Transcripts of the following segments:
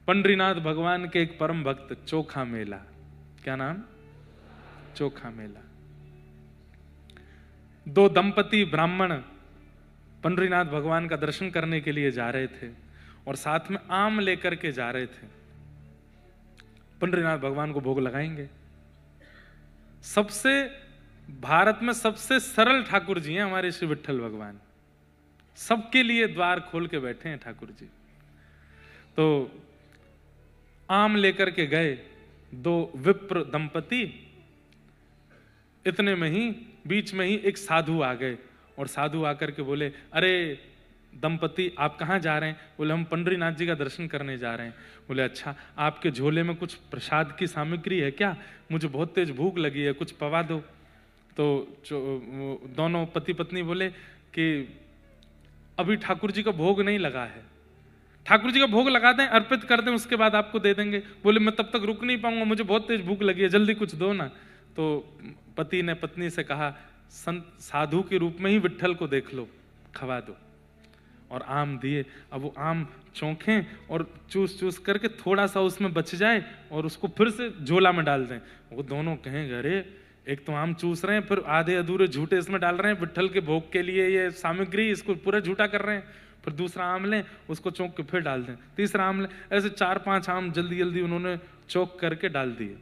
पंडरीनाथ भगवान के एक परम भक्त चोखा मेला, क्या नाम? चोखा मेला। दो दंपति ब्राह्मण पंडरीनाथ भगवान का दर्शन करने के लिए जा रहे थे और साथ में आम लेकर के जा रहे थे। पंडरीनाथ भगवान को भोग लगाएंगे। सबसे भारत में सबसे सरल ठाकुर जी हैं हमारे श्री विट्ठल भगवान, सबके लिए द्वार खोल के बैठे हैं ठाकुर जी। तो आम लेकर के गए दो विप्र दंपति, इतने में ही बीच में ही एक साधु आ गए और साधु आकर के बोले, अरे दंपति आप कहाँ जा रहे हैं? बोले हम पंडरीनाथ जी का दर्शन करने जा रहे हैं। बोले अच्छा, आपके झोले में कुछ प्रसाद की सामग्री है क्या? मुझे बहुत तेज भूख लगी है, कुछ पवा दो। तो दोनों पति पत्नी बोले कि अभी ठाकुर जी का भोग नहीं लगा है, ठाकुर जी का भोग लगा दें, अर्पित कर दें, उसके बाद आपको दे देंगे। बोले मैं तब तक रुक नहीं पाऊंगा, मुझे बहुत तेज भूख लगी है, जल्दी कुछ दो ना। तो पति ने पत्नी से कहा, संत साधु के रूप में ही विट्ठल को देख लो, खवा दो। और आम दिए। अब वो आम चौंखें और चूस चूस करके थोड़ा सा उसमें बच जाए और उसको फिर से झोला में डाल दें। वो दोनों कहें, अरे एक तो आम चूस रहे हैं, फिर आधे अधूरे झूठे इसमें डाल रहे हैं, विट्ठल के भोग के लिए ये सामग्री, इसको पूरा झूठा कर रहे हैं। फिर दूसरा आम लें, उसको चौंक के फिर डाल दें, तीसरा आम लें, ऐसे 4-5 आम जल्दी जल्दी उन्होंने चौंक करके डाल दिए।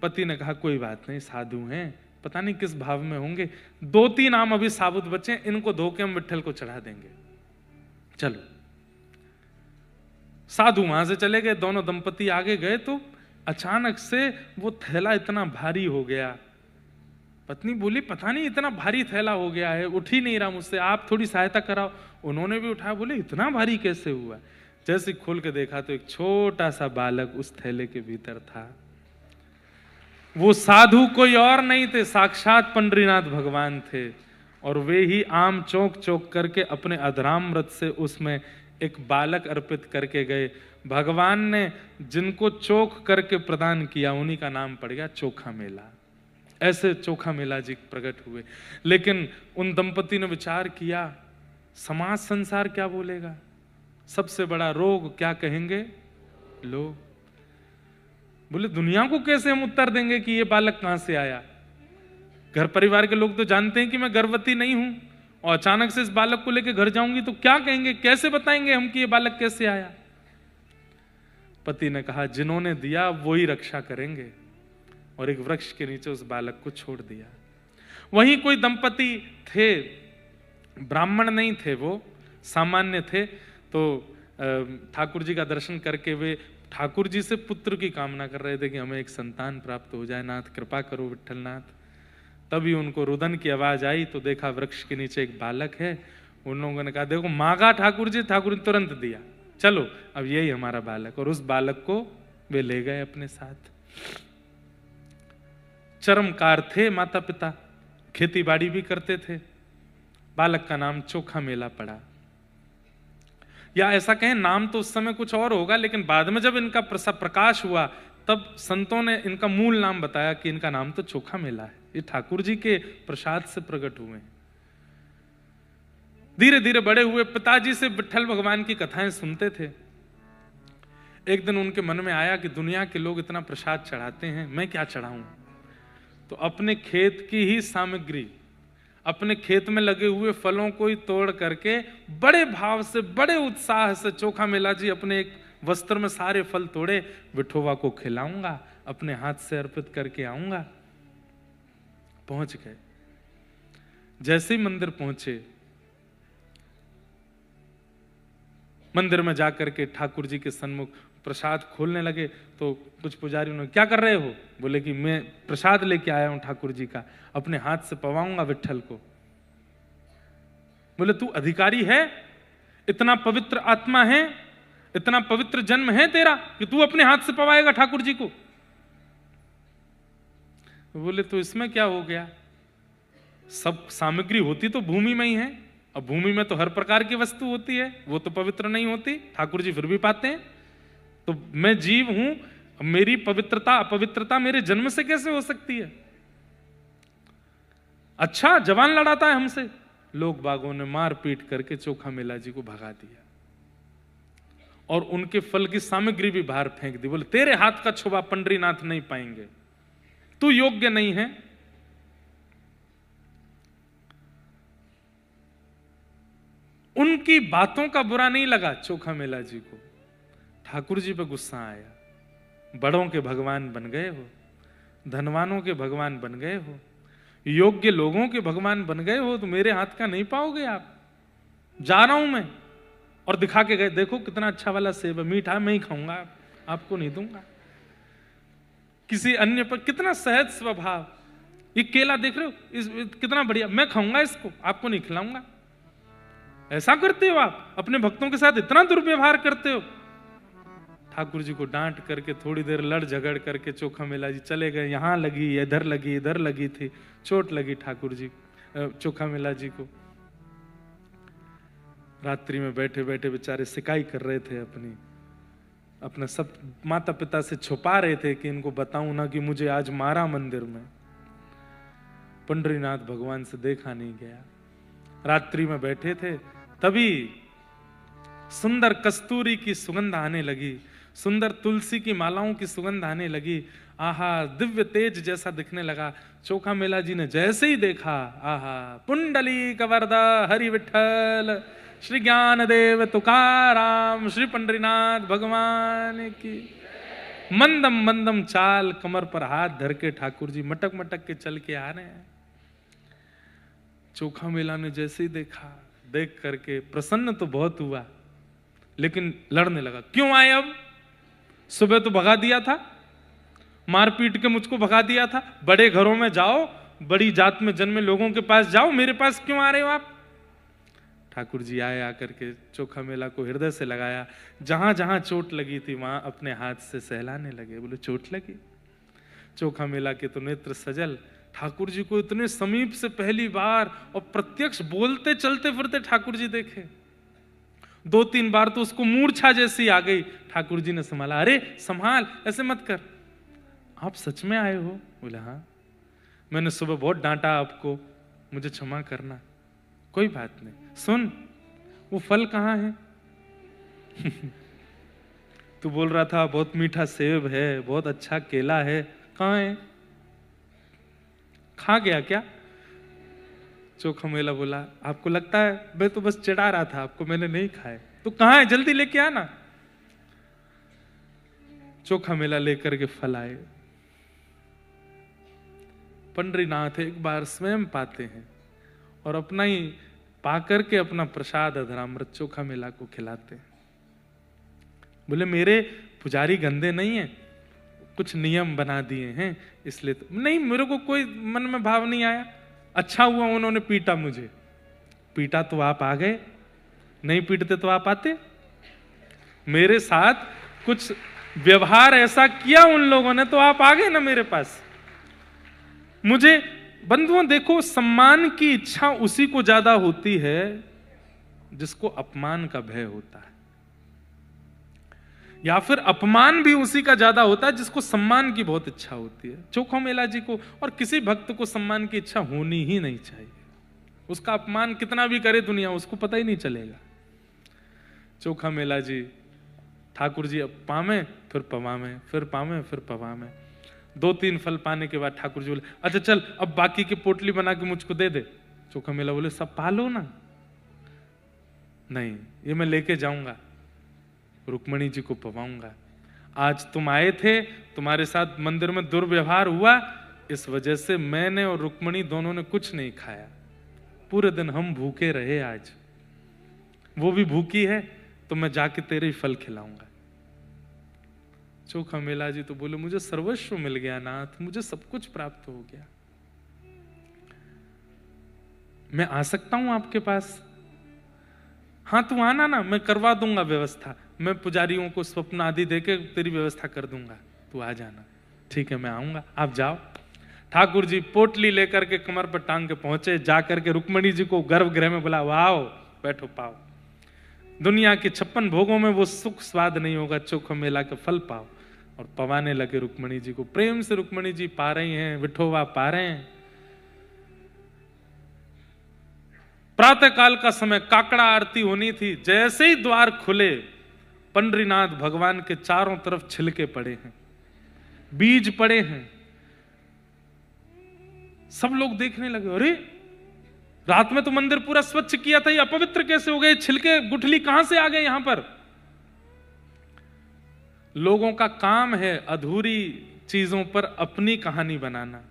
पति ने कहा कोई बात नहीं, साधु हैं, पता नहीं किस भाव में होंगे, 2-3 आम अभी साबुत बचे, इनको धो के हम विट्ठल को चढ़ा देंगे, चलो। साधु वहां से चले गए, दोनों दंपति आगे गए तो अचानक से वो थैला इतना भारी हो गया। पत्नी बोली पता नहीं इतना भारी थैला हो गया है, उठ ही नहीं रहा मुझसे, आप थोड़ी सहायता कराओ। उन्होंने भी उठाया, बोले इतना भारी कैसे हुआ? जैसे खोल के देखा तो एक छोटा सा बालक उस थैले के भीतर था। वो साधु कोई और नहीं थे, साक्षात पंडरीनाथ भगवान थे। और वे ही आम चौंक चौंक करके अपने अधरामृत से उसमें एक बालक अर्पित करके गए। भगवान ने जिनको चोख करके प्रदान किया उन्हीं का नाम पड़ गया चोखा मेला। ऐसे चोखा मेला जी प्रकट हुए। लेकिन उन दंपति ने विचार किया, समाज संसार क्या बोलेगा, सबसे बड़ा रोग क्या कहेंगे लोग। बोले दुनिया को कैसे हम उत्तर देंगे कि ये बालक कहां से आया? घर परिवार के लोग तो जानते हैं कि मैं गर्भवती नहीं हूं, और अचानक से इस बालक को लेकर घर जाऊंगी तो क्या कहेंगे, कैसे बताएंगे हम कि ये बालक कैसे आया? पति ने कहा जिन्होंने दिया वो ही रक्षा करेंगे, और एक वृक्ष के नीचे उस बालक को छोड़ दिया। वहीं कोई दंपति थे, ब्राह्मण नहीं थे, वो सामान्य थे। तो ठाकुर जी का दर्शन करके वे ठाकुर जी से पुत्र की कामना कर रहे थे कि हमें एक संतान प्राप्त हो जाए, नाथ कृपा करो विट्ठलनाथ। तभी उनको रुदन की आवाज आई तो देखा वृक्ष के नीचे एक बालक है। उन लोगों ने कहा देखो मांगा ठाकुर जी, ठाकुर ने तुरंत दिया, चलो अब यही हमारा बालक। और उस बालक को वे ले गए अपने साथ। चरमकार थे माता पिता, खेती बाड़ी भी करते थे। बालक का नाम चोखा मेला पड़ा, या ऐसा कहें नाम तो उस समय कुछ और होगा, लेकिन बाद में जब इनका प्रकाश हुआ तब संतों ने इनका मूल नाम बताया कि इनका नाम तो चोखा मेला है, ये ठाकुर जी के प्रसाद से प्रकट हुए हैं। धीरे धीरे बड़े हुए, पिताजी से विट्ठल भगवान की कथाएं सुनते थे। एक दिन उनके मन में आया कि दुनिया के लोग इतना प्रसाद चढ़ाते हैं, मैं क्या चढ़ाऊं? तो अपने खेत की ही सामग्री, अपने खेत में लगे हुए फलों को ही तोड़ करके बड़े भाव से, बड़े उत्साह से चोखा मेला जी अपने एक वस्त्र में सारे फल तोड़े, विठोबा को खिलाऊंगा, अपने हाथ से अर्पित करके आऊंगा। पहुंच गए। जैसे ही मंदिर पहुंचे, मंदिर में जाकर के ठाकुर जी के सन्मुख प्रसाद खोलने लगे तो कुछ पुजारी ने क्या कर रहे हो? बोले कि मैं प्रसाद लेके आया हूं ठाकुर जी का, अपने हाथ से पवाऊंगा विट्ठल को। बोले तू अधिकारी है, इतना पवित्र आत्मा है, इतना पवित्र जन्म है तेरा कि तू अपने हाथ से पवाएगा ठाकुर जी को? बोले तो इसमें क्या हो गया, सब सामग्री होती तो भूमि में ही है, अब भूमि में तो हर प्रकार की वस्तु होती है, वो तो पवित्र नहीं होती, ठाकुर जी फिर भी पाते हैं। तो मैं जीव हूं, मेरी पवित्रता अपवित्रता मेरे जन्म से कैसे हो सकती है? अच्छा जवान लड़ाता है हमसे। लोग बागों ने मार पीट करके चोखा मेला जी को भगा दिया। और उनके फल की सामग्री भी बाहर फेंक दी। बोले तेरे हाथ का छुआ पंडरीनाथ नहीं पाएंगे, तू योग्य नहीं है। उनकी बातों का बुरा नहीं लगा चोखा मेला जी को, ठाकुर जी पे गुस्सा आया। बड़ों के भगवान बन गए हो, धनवानों के भगवान बन गए हो, योग्य लोगों के भगवान बन गए हो, तो मेरे हाथ का नहीं पाओगे आप। जा रहा हूं मैं। और दिखा के गए, देखो कितना अच्छा वाला सेब है, मीठा मैं ही खाऊंगा, आपको नहीं दूंगा। किसी अन्य पर कितना सहज स्वभाव। ये केला देख रहे हो, कितना बढ़िया, मैं खाऊंगा इसको, आपको नहीं खिलाऊंगा। ऐसा करते हो आप, अपने भक्तों के साथ इतना दुर्व्यवहार करते हो। ठाकुर जी को डांट करके थोड़ी देर लड़ झगड़ करके चोखा मेला जी चले गए। यहां लगी, इधर लगी थी, चोट लगी ठाकुर जी चोखा मेला जी को। रात्रि में बैठे बैठे बेचारे सिकाई कर रहे थे, अपना सब माता पिता से छुपा रहे थे कि इनको बताऊं ना कि मुझे आज मारा मंदिर में। पंडरीनाथ भगवान से देखा नहीं गया। रात्रि में बैठे थे, तभी सुंदर कस्तूरी की सुगंध आने लगी, सुंदर तुलसी की मालाओं की सुगंध आने लगी। आहा, दिव्य तेज जैसा दिखने लगा। चोखा मेला जी ने जैसे ही देखा, आहा, पुंडली कवरदा हरि विठल, श्री ज्ञानदेव तुकाराम, श्री पंडरीनाथ भगवान की। मंदम मंदम चाल, कमर पर हाथ धर के ठाकुर जी मटक मटक के चल के आ रहे हैं। चोखा मेला ने जैसे ही देखा, देख करके प्रसन्न तो बहुत हुआ, लेकिन लड़ने लगा। क्यों आए अब? सुबह तो भगा दिया था, मार पीट के मुझको भगा दिया था। बड़े घरों में जाओ, बड़ी जात में जन्मे लोगों के पास जाओ, मेरे पास क्यों आ रहे हो आप? ठाकुर जी आए, आकर के चोखा मेला को हृदय से लगाया। जहां जहां चोट लगी थी वहां अपने हाथ से सहलाने लगे। बोले चोट लगी? चोखा मेला के तो नेत्र सजल। ठाकुर जी को इतने समीप से पहली बार और प्रत्यक्ष बोलते चलते फिरते ठाकुर जी देखे। 2-3 बार तो उसको मूर्छा जैसी आ गई। ठाकुर जी ने संभाला, अरे संभाल, ऐसे मत कर। आप सच में आए हो? बोले हाँ, मैंने सुबह बहुत डांटा आपको, मुझे क्षमा करना। कोई बात नहीं, सुन वो फल कहाँ है? तू बोल रहा था बहुत मीठा सेब है, बहुत अच्छा केला है, कहाँ है? खा गया क्या? चोखा मेला बोला, आपको लगता है मैं तो बस चिढ़ा रहा था आपको, मैंने नहीं खाए। तो कहाँ है, जल्दी लेके आना। चोखा मेला लेकर के फल आए। पंडरीनाथ एक बार स्वयं पाते हैं और अपना ही पाकर के अपना प्रसाद अधरामृत चोखा मेला को खिलाते हैं। बोले मेरे पुजारी गंदे नहीं है, कुछ नियम बना दिए हैं इसलिए तो नहीं, मेरे को कोई मन में भाव नहीं आया। अच्छा हुआ उन्होंने पीटा मुझे। पीटा तो आप आ गए, नहीं पीटते तो आप आते? मेरे साथ कुछ व्यवहार ऐसा किया उन लोगों ने तो आप आ गए ना मेरे पास। मुझे बंधुओं देखो, सम्मान की इच्छा उसी को ज्यादा होती है जिसको अपमान का भय होता है, या फिर अपमान भी उसी का ज्यादा होता है जिसको सम्मान की बहुत इच्छा होती है। चोखा मेला जी को और किसी भक्त को सम्मान की इच्छा होनी ही नहीं चाहिए। उसका अपमान कितना भी करे दुनिया, उसको पता ही नहीं चलेगा। चोखा मेला जी, ठाकुर जी अब पावे फिर पवावे, फिर पावे फिर पवावे। 2-3 फल पाने के बाद ठाकुर जी बोले, अच्छा चल अब बाकी की पोटली बना के मुझको दे दे। चोखा मेला बोले, सब पालो ना। नहीं, ये मैं लेके जाऊंगा, रुक्मणी जी को पवाऊंगा। आज तुम आए थे, तुम्हारे साथ मंदिर में दुर्व्यवहार हुआ, इस वजह से मैंने और रुक्मणी दोनों ने कुछ नहीं खाया। पूरे दिन हम भूखे रहे, आज वो भी भूखी है, तो मैं जाके तेरे ही फल खिलाऊंगा। चोखा मेला जी तो बोले, मुझे सर्वस्व मिल गया नाथ, मुझे सब कुछ प्राप्त हो गया, मैं आ सकता हूं आपके पास? हाँ तू आना ना, मैं करवा दूंगा व्यवस्था, मैं पुजारियों को स्वप्न आदि देके तेरी व्यवस्था कर दूंगा, तू आ जाना। ठीक है मैं आऊंगा, आप जाओ। ठाकुर जी पोटली लेकर के कमर पर टांग के पहुंचे, जाकर के रुक्मणी जी को गर्भगृह में बुला, आओ बैठो पाओ। दुनिया के 56 भोगों में वो सुख स्वाद नहीं होगा, चोखा मेला के फल पाओ। और पवाने लगे रुक्मणी जी को, प्रेम से रुक्मणी जी पा रही हैं, विठोवा पा रहे हैं। प्रातः काल का समय, काकड़ा आरती होनी थी। जैसे ही द्वार खुले, पंडरीनाथ भगवान के चारों तरफ छिलके पड़े हैं, बीज पड़े हैं। सब लोग देखने लगे, अरे रात में तो मंदिर पूरा स्वच्छ किया था, ये अपवित्र कैसे हो गए? छिलके गुठली कहां से आ गए यहां पर? लोगों का काम है अधूरी चीजों पर अपनी कहानी बनाना।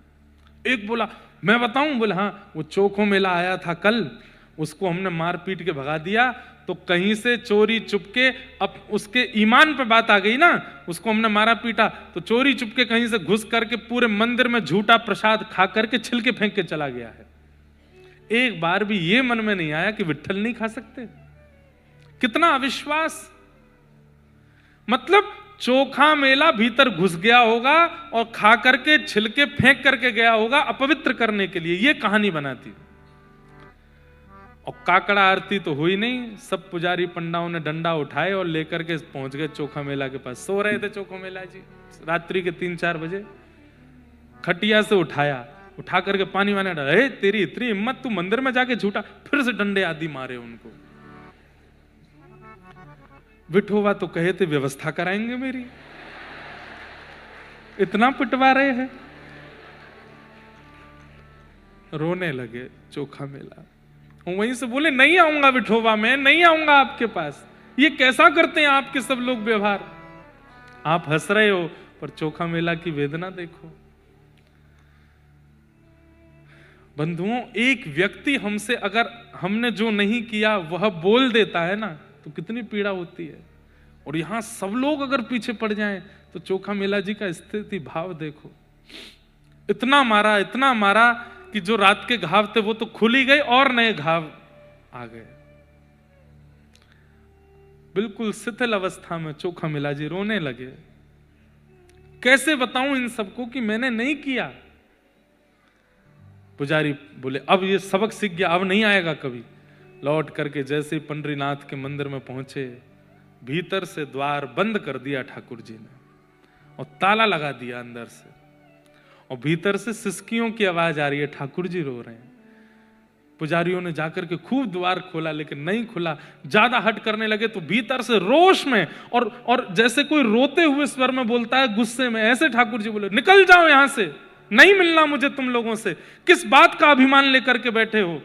एक बोला मैं बताऊं, बोला हाँ, वो चोखो मेला आया था कल, उसको हमने मार पीट के भगा दिया, तो कहीं से चोरी चुपके, अब उसके ईमान पे बात आ गई ना, उसको हमने मारा पीटा तो चोरी चुपके कहीं से घुस करके पूरे मंदिर में झूठा प्रसाद खा करके छिलके फेंक के चला गया है। एक बार भी ये मन में नहीं आया कि विट्ठल नहीं खा सकते? कितना अविश्वास! मतलब चोखा मेला भीतर घुस गया होगा और खा करके छिलके फेंक करके गया होगा अपवित्र करने के लिए, ये कहानी बनाती। और काकड़ा आरती तो हुई नहीं, सब पुजारी पंडाओं ने डंडा उठाए और लेकर के पहुंच गए चोखा मेला के पास। सो रहे थे चोखा मेला जी, रात्रि के 3-4 बजे खटिया से उठाया, उठा करके पानी वाने डाला। तेरी इतनी हिम्मत, तू मंदिर में जाके झूठा! फिर से डंडे आदि मारे उनको। विठोबा तो कहे थे व्यवस्था कराएंगे मेरी, इतना पिटवा रहे हैं। रोने लगे चोखा मेला। वहीं से बोले नहीं आऊंगा विठोबा, मैं नहीं आऊंगा आपके पास। ये कैसा करते हैं आपके सब लोग व्यवहार? आप हंस रहे हो पर चोखा मेला की वेदना देखो। बंधुओं, एक व्यक्ति हमसे अगर हमने जो नहीं किया वह बोल देता है ना, तो कितनी पीड़ा होती है। और यहां सब लोग अगर पीछे पड़ जाएं तो चोखा मेला जी का स्थिति भाव देखो। इतना मारा कि जो रात के घाव थे वो तो खुल ही गए और नए घाव आ गए। बिल्कुल शिथिल अवस्था में चोखा मेला जी रोने लगे। कैसे बताऊं इन सबको कि मैंने नहीं किया? पुजारी बोले अब ये सबक सीख गया, अब नहीं आएगा कभी। लौट करके जैसे ही पंडरीनाथ के मंदिर में पहुंचे, भीतर से द्वार बंद कर दिया ठाकुर जी ने और ताला लगा दिया अंदर से। और भीतर से सिसकियों की आवाज आ रही है, ठाकुर जी रो रहे हैं। पुजारियों ने जाकर के खूब द्वार खोला लेकिन नहीं खुला। ज्यादा हट करने लगे तो भीतर से रोष में और जैसे कोई रोते हुए स्वर में बोलता है, गुस्से में, ऐसे ठाकुर जी बोले निकल जाओ यहां से, नहीं मिलना मुझे तुम लोगों से। किस बात का अभिमान लेकर के बैठे हो?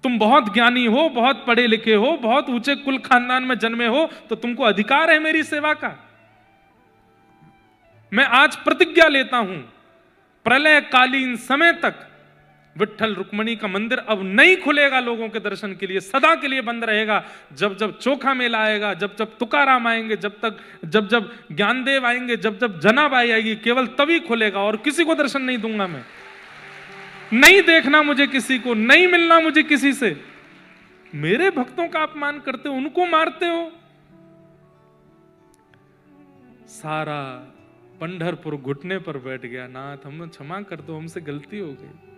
तुम बहुत ज्ञानी हो, बहुत पढ़े लिखे हो, बहुत ऊंचे कुल खानदान में जन्मे हो, तो तुमको अधिकार है मेरी सेवा का। मैं आज प्रतिज्ञा लेता हूं, प्रलय कालीन समय तक विट्ठल रुक्मणी का मंदिर अब नहीं खुलेगा लोगों के दर्शन के लिए, सदा के लिए बंद रहेगा। जब जब चोखा मेला आएगा, जब जब तुकाराम आएंगे, जब जब ज्ञानदेव आएंगे, जब जब जनाबाई आएगी, केवल तभी खुलेगा। और किसी को दर्शन नहीं दूंगा मैं, नहीं देखना मुझे किसी को, नहीं मिलना मुझे किसी से। मेरे भक्तों का अपमान करते हो, उनको मारते हो। सारा पंढरपुर घुटने पर बैठ गया, नाथ हमें क्षमा कर दो, हमसे गलती हो गई।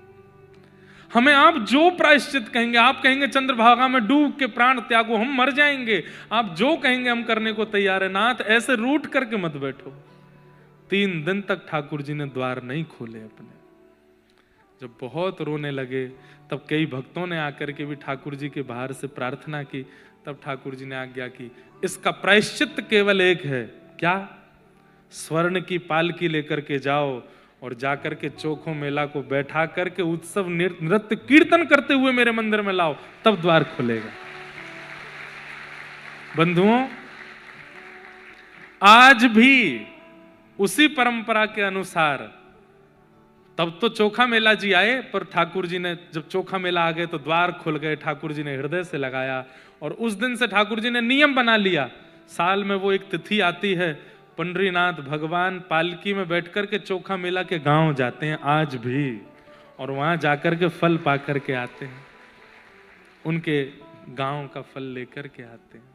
हमें आप जो प्रायश्चित कहेंगे, आप कहेंगे चंद्रभागा में डूब के प्राण त्यागो, हम मर जाएंगे, आप जो कहेंगे हम करने को तैयार है। नाथ ऐसे रूठ करके मत बैठो। 3 दिन तक ठाकुर जी ने द्वार नहीं खोले अपने। जब बहुत रोने लगे तब कई भक्तों ने आकर के भी ठाकुर जी के बाहर से प्रार्थना की। तब ठाकुर जी ने आज्ञा की, इसका प्रायश्चित केवल एक है। क्या? स्वर्ण की पालकी लेकर के जाओ और जाकर के चोखो मेला को बैठा करके उत्सव नृत्य कीर्तन करते हुए मेरे मंदिर में लाओ, तब द्वार खुलेगा। बंधुओं, आज भी उसी परंपरा के अनुसार तब तो चोखा मेला जी आए, पर ठाकुर जी ने जब चोखा मेला आ गए तो द्वार खुल गए। ठाकुर जी ने हृदय से लगाया और उस दिन से ठाकुर जी ने नियम बना लिया, साल में वो एक तिथि आती है, पंडरीनाथ भगवान पालकी में बैठकर के चोखा मेला के गांव जाते हैं आज भी, और वहां जाकर के फल पा करके आते हैं, उनके गांव का फल लेकर के आते हैं।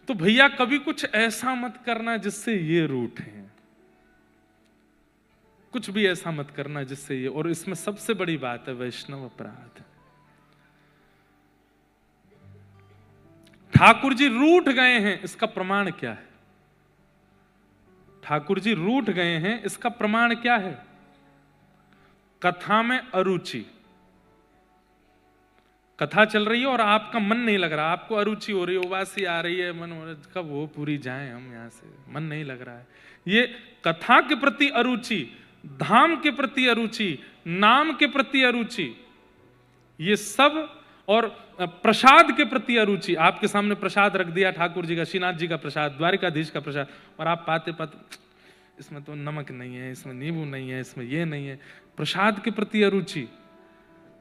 तो भैया कभी कुछ ऐसा मत करना जिससे ये रूठे, कुछ भी ऐसा मत करना जिससे ये, और इसमें सबसे बड़ी बात है वैष्णव अपराध। ठाकुर जी रूठ गए हैं, इसका प्रमाण क्या है? ठाकुर जी रूठ गए हैं, इसका प्रमाण क्या है? कथा में अरुचि, कथा चल रही है और आपका मन नहीं लग रहा, आपको अरुचि हो रही है, उबासी आ रही है, मन हो रहा है कब वो पूरी जाए हम यहाँ से, मन नहीं लग रहा है। ये कथा के प्रति अरुचि, धाम के प्रति अरुचि, नाम के प्रति अरुचि, ये सब, और प्रसाद के प्रति अरुचि। आपके सामने प्रसाद रख दिया ठाकुर जी का, श्रीनाथ जी का प्रसाद, द्वारिकाधीश का प्रसाद, और आप पाते पाते इसमें तो नमक नहीं है, इसमें नींबू नहीं है, इसमें ये नहीं है। प्रसाद के प्रति अरुचि,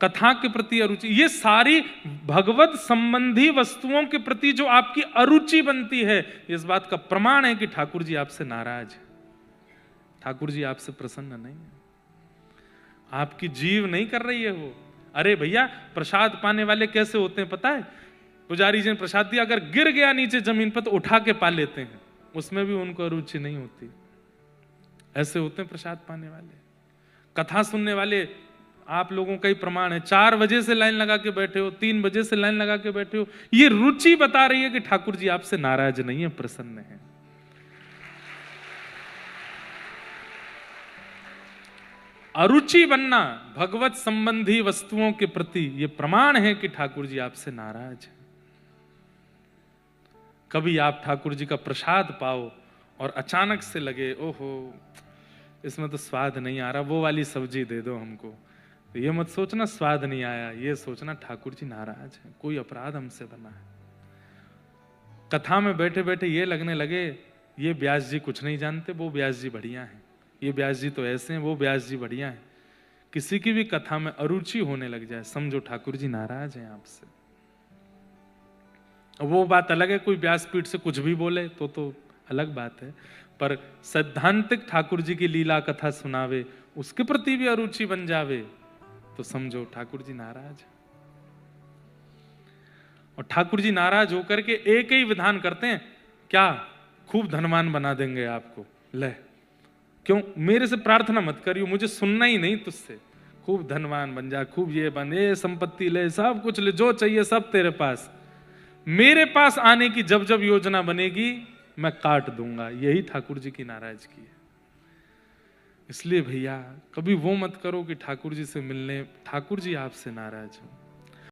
कथा के प्रति अरुचि, ये सारी भगवत संबंधी वस्तुओं के प्रति जो आपकी अरुचि बनती है, इस बात का प्रमाण है कि ठाकुर जी आपसे नाराज है, ठाकुर जी आपसे प्रसन्न नहीं है, आपकी जीव नहीं कर रही है वो। अरे भैया, प्रसाद पाने वाले कैसे होते हैं पता है? पुजारी जी ने प्रसाद दिया, अगर गिर गया नीचे जमीन पर तो उठा के पा लेते हैं, उसमें भी उनको अरुचि नहीं होती। ऐसे होते हैं प्रसाद पाने वाले। कथा सुनने वाले आप लोगों का ही प्रमाण है, 4 बजे से लाइन लगा के बैठे हो, 3 बजे से लाइन लगा के बैठे हो, ये रुचि बता रही है कि ठाकुर जी आपसे नाराज नहीं है, प्रसन्न है। अरुचि बनना भगवत संबंधी वस्तुओं के प्रति, ये प्रमाण है कि ठाकुर जी आपसे नाराज है। कभी आप ठाकुर जी का प्रसाद पाओ और अचानक से लगे ओहो इसमें तो स्वाद नहीं आ रहा, वो वाली सब्जी दे दो हमको, तो ये मत सोचना स्वाद नहीं आया, ये सोचना ठाकुर जी नाराज है, कोई अपराध हमसे बना है। कथा में बैठे बैठे ये लगने लगे ये व्यास जी कुछ नहीं जानते, वो व्यास जी बढ़िया हैं, ये व्यास जी तो ऐसे हैं, वो व्यास जी बढ़िया हैं। किसी की भी कथा में अरुचि होने लग जाए, समझो ठाकुर जी नाराज हैं आपसे। वो बात अलग है, कोई व्यासपीठ से कुछ भी बोले तो अलग बात है, पर सैद्धांतिक ठाकुर जी की लीला कथा सुनावे, उसके प्रति भी अरुचि बन जावे, तो समझो ठाकुर जी नाराज। और ठाकुर जी नाराज होकर के एक ही विधान करते हैं, क्या खूब धनवान बना देंगे आपको, ले क्यों मेरे से प्रार्थना मत करियो, मुझे सुनना ही नहीं तुझसे, खूब धनवान बन जा, खूब ये बन, ये संपत्ति ले, सब कुछ ले, जो चाहिए सब तेरे पास, मेरे पास आने की जब जब योजना बनेगी मैं काट दूंगा। यही ठाकुर जी की नाराजगी है। इसलिए भैया कभी वो मत करो कि ठाकुर जी से मिलने ठाकुर जी आपसे नाराज हो।